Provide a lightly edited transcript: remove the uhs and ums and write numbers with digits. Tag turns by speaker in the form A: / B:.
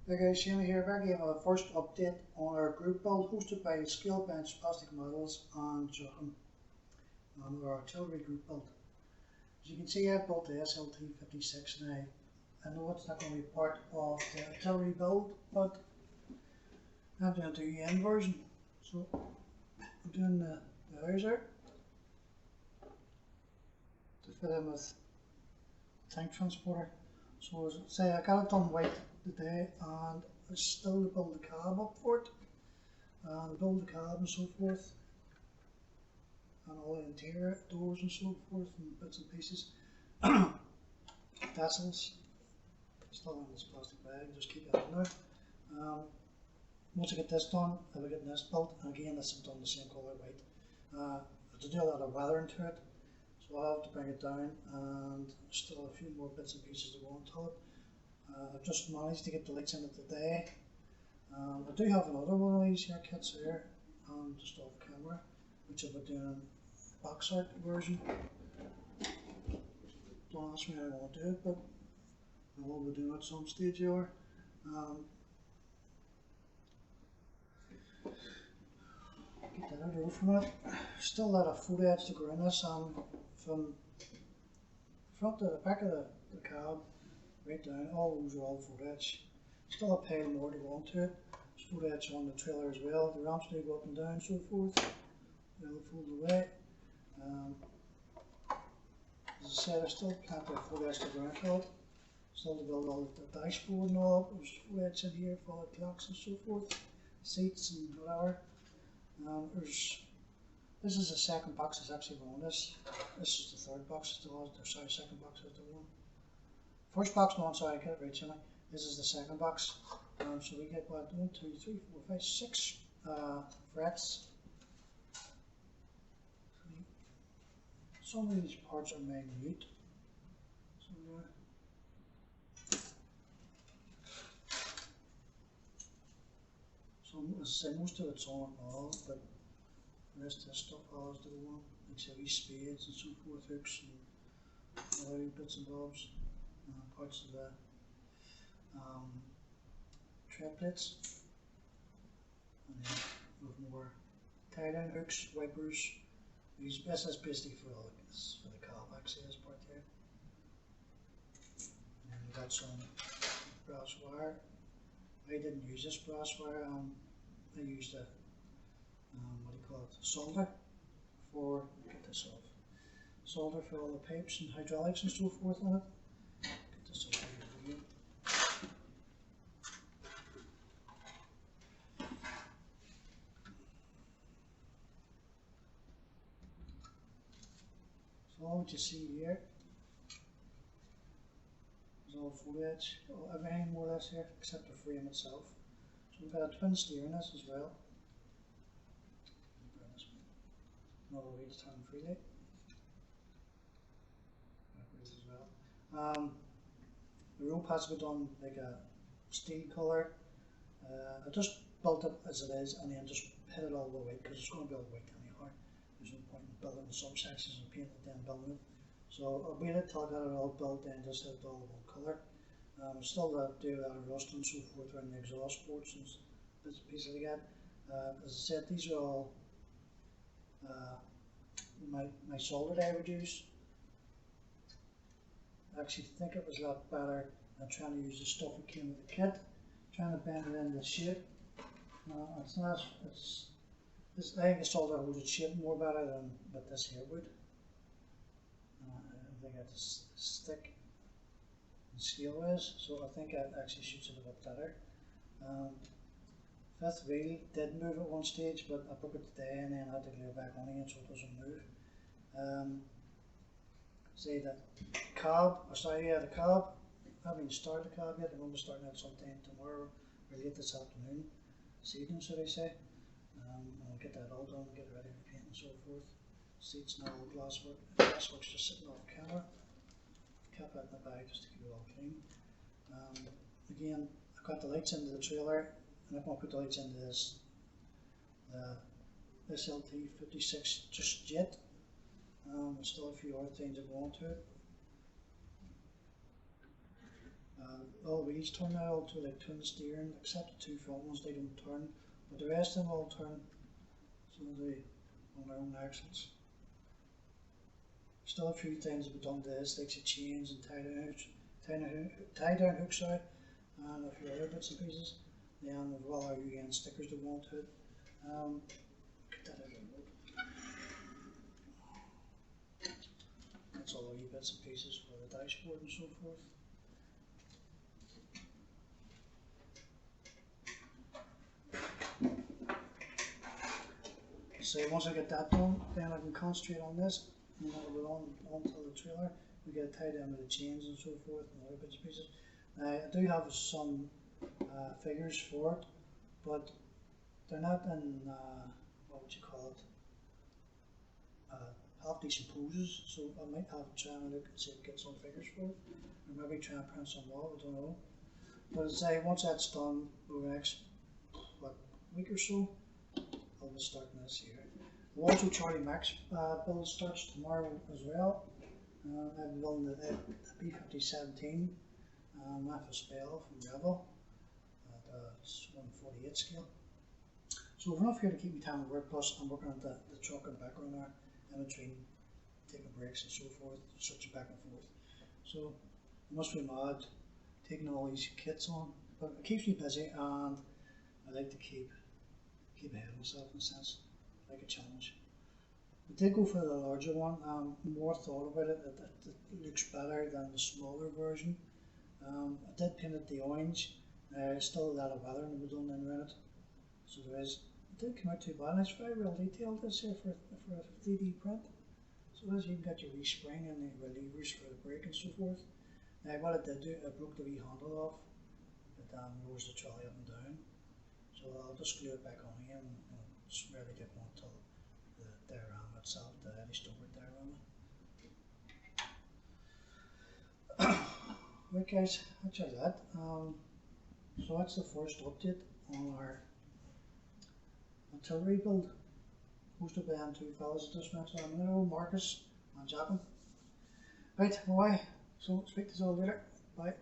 A: Hey guys, Shane here, back again with a first update on our group build hosted by Scale Bench Plastic Models and Joachim on our artillery group build. As you can see, I've built the SLT56 now. I know it's not going to be part of the artillery build, but I'm doing the UN version. So I'm doing the houser to fit in with tank transporter. So as I say, I got it done white today, and I still to build the cab up for it, and build the cab and so forth, and all the interior doors and so forth, and bits and pieces. Vessels, still in this plastic bag, just keep that in there. Once I get this done, I'll be getting this built, and again this is done the same colour white. I have to do a lot of weathering to it, so I'll have to bring it down, and still a few more bits and pieces to go onto it. I've just managed to get the lights in it today. I do have another one of these here kits here, just off camera, which I'll be doing a box art version. Don't ask me how I want to do it, but I will be doing it at some stage here. Get that out of the road from it. Still a lot of photo edge to go in this, from front to the back of the cab, right down, all those are all photo edge. Still a pile more to go onto it. There's photo edge on the trailer as well. The ramps do go up and down, so forth. They'll fold away. As I said, there's still plenty of photo edge to go into it. Still to build all the dashboard and all. There's photo edge in here for all the clocks and so forth, seats and whatever. This is the second box that's actually going on this. This is the third box, sorry, second box is the one. First box, no, I'm sorry, I got it right, Jimmy. This is the second box. So we get what, 1, 2, 3, 4, 5, 6 frets. Some of these parts are minute. So as I say, most of it's on now, but the rest of this stuff has to go on, like these spades and so forth, hooks and other bits and bobs, parts of the tread plates, and then with more tie-down hooks, wipers. This is basically for the cab access part here. And then we've got some brass wire. I didn't use this brass wire. I used a solder for, get this off, solder for all the pipes and hydraulics and so forth on it. Get this off here. So all what you see here is all photo edge, everything more or less here except the frame itself. So we've got a twin steer in this as well. Another way to turn freely. As well. The rope has to be done like a steel colour. I just built it as it is and then just hit it all the way because it's going to be all white anyhow. There's no point in building the subsections and painting it then building it. So I'll wait until I got it all built and just hit it all one colour. Still do a lot of rust and so forth around the exhaust ports and bits and pieces like that. As I said, these are all my solder I would use. I actually think it was a lot better than trying to use the stuff that came with the kit, trying to bend it into shape. It's not. I think the solder holds its shape more better than what this here would. I think it's thick and scale is, so I think it actually shoots it a bit better. Fifth wheel did move at one stage, but I broke it today and then I had to glue it back on again so it doesn't move. Say that cab, the cab, I haven't even started the cab yet. I'm going to start it sometime tomorrow or late this afternoon, this evening, should I say. I'll get that all done, get ready for paint and so forth. Seats and all glasswork. Glasswork's just sitting off camera. Kept that in the bag just to keep it all clean. Again, I've got the lights into the trailer. I'm not going to put the lights into this SLT56 just yet. There's still a few other things that go onto it. All the wheels turn now, all to like twin steering, except the two front ones, they don't turn, but the rest of them all turn, so they on their own axles. Still a few things to be done to this, like the chains and tie down hooks out, and a few other bits and pieces. Then we've got our UN stickers to go onto it. Get that out of the road. That's all the wee bits and pieces for the dashboard and so forth. So once I get that done, then I can concentrate on this, and then we'll go onto the trailer. We get it tied in with the chains and so forth and other bits and pieces. Now I do have some figures for it, but they're not in what would you call it? Half decent poses. So I might have to try and look and see if I get some figures for it, or maybe try and print some more. I don't know. But as I say, once that's done, over the next week or so, I'll be starting this here. Also, Charlie Max build starts tomorrow as well. I'm building the B5017 with a spell from Revel at 148 scale. So we've enough here to keep me time at work, plus I'm working on the truck and background there, in between taking breaks and so forth, switching back and forth. So it must be mad taking all these kits on, but it keeps me busy, and I like to keep ahead of myself in a sense, like a challenge. I did go for the larger one. More thought about it. It looks better than the smaller version. I did paint it the orange. Still a lot of weathering to be done in it. So there is. It didn't come out too bad. And it's very well detailed this here for a 3D print. So as you can get your wee spring and the levers for the brake and so forth. Now what I did do, I broke the wee handle off. It rose the trolley up and down. So I'll just glue it back on again and just really get one till the diorama itself, the Eddie Stover diorama. Right guys, that's that. So that's the first update on our artillery build, hosted by them two fellas I just mentioned a minute ago, Markus and Joachim. Right, bye. So speak to you all later. Bye.